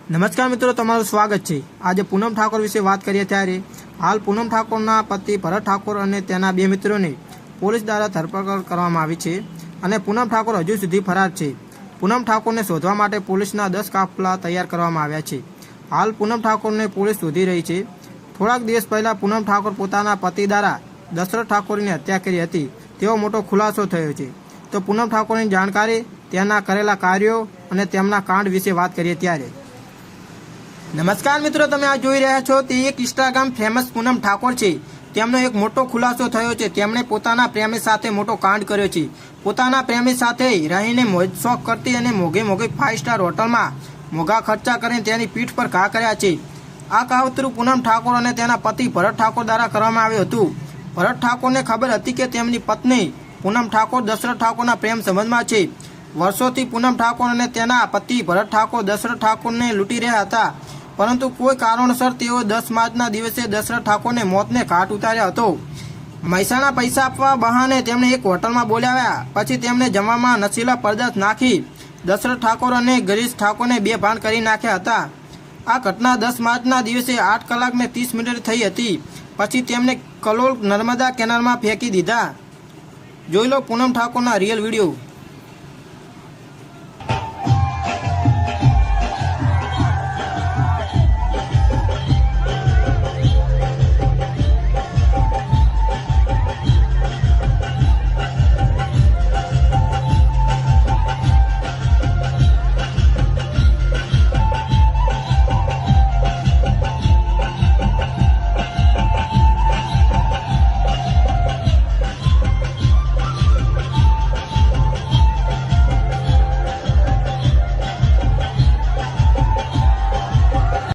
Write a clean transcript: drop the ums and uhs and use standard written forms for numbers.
નમસ્કાર મિત્રો, તમારું સ્વાગત છે। આજે પૂનમ ઠાકોર વિશે વાત કરીએ ત્યારે હાલ પૂનમ ઠાકોરના પતિ ભરત ઠાકોર અને તેના બે મિત્રોને પોલીસ દ્વારા ધરપકડ કરવામાં આવી છે અને પૂનમ ઠાકોર હજુ સુધી ફરાર છે। પૂનમ ઠાકોરને શોધવા માટે પોલીસના 10 કાફલા તૈયાર કરવામાં આવ્યા છે। હાલ પૂનમ ઠાકોરને પોલીસ શોધી રહી છે। થોડાક દિવસ પહેલા પૂનમ ઠાકોર પોતાના પતિ દ્વારા દશરથ ઠાકોરની હત્યા કરી હતી, તેવો મોટો ખુલાસો થયો છે। તો પૂનમ ઠાકોરની જાણકારી, તેના કરેલા કાર્યો અને તેમના કાંડ વિશે વાત કરીએ ત્યારે નમસ્કાર મિત્રો, તમે આ જોઈ રહ્યા છો તે એક ઇન્સ્ટાગ્રામ ફેમસ પૂનમ ઠાકોર છે। તેમનો એક મોટો ખુલાસો થયો છે। તેમણે પોતાના પ્રેમી સાથે મોટો કાંડ કર્યો છે। પોતાના પ્રેમી સાથે રહીને મોજ શોખ કરતી અને મોઘે 5 સ્ટાર હોટલમાં મોંઘા ખર્ચા કરીને તેની પીઠ પર ઘા કર્યા છે। આ કાવતરું પૂનમ ઠાકોર અને તેના પતિ ભરત ઠાકોર દ્વારા કરવામાં આવ્યું હતું। ભરત ઠાકોરને ખબર હતી કે તેમની પત્ની પૂનમ ઠાકોર દશરથ ઠાકોરના પ્રેમ સંબંધમાં છે। વર્ષોથી પૂનમ ઠાકોર અને તેના પતિ ભરત ઠાકોર દશરથ ઠાકોરને લૂંટી રહ્યા હતા, પરંતુ કોઈ કારણોસર તેઓ 10 માર્ચના દિવસે દશરથ ઠાકોરને મોતને ઘાટ ઉતાર્યો હતો। મહેસાણા પૈસા આપવા બહાને તેમણે એક હોટલમાં બોલાવ્યા, પછી તેમણે જમવામાં નશીલા પદાર્થ નાખી દશરથ ઠાકોર અને ગિરીશ ઠાકોરને બેભાન કરી નાખ્યા હતા। આ ઘટના 10 માર્ચના દિવસે 8 કલાક ને 30 મિનિટ થઈ હતી। પછી તેમને કલોલ નર્મદા કેનાલમાં ફેંકી દીધા। જોઈ લો પૂનમ ઠાકોરના રિયલ વિડીયો।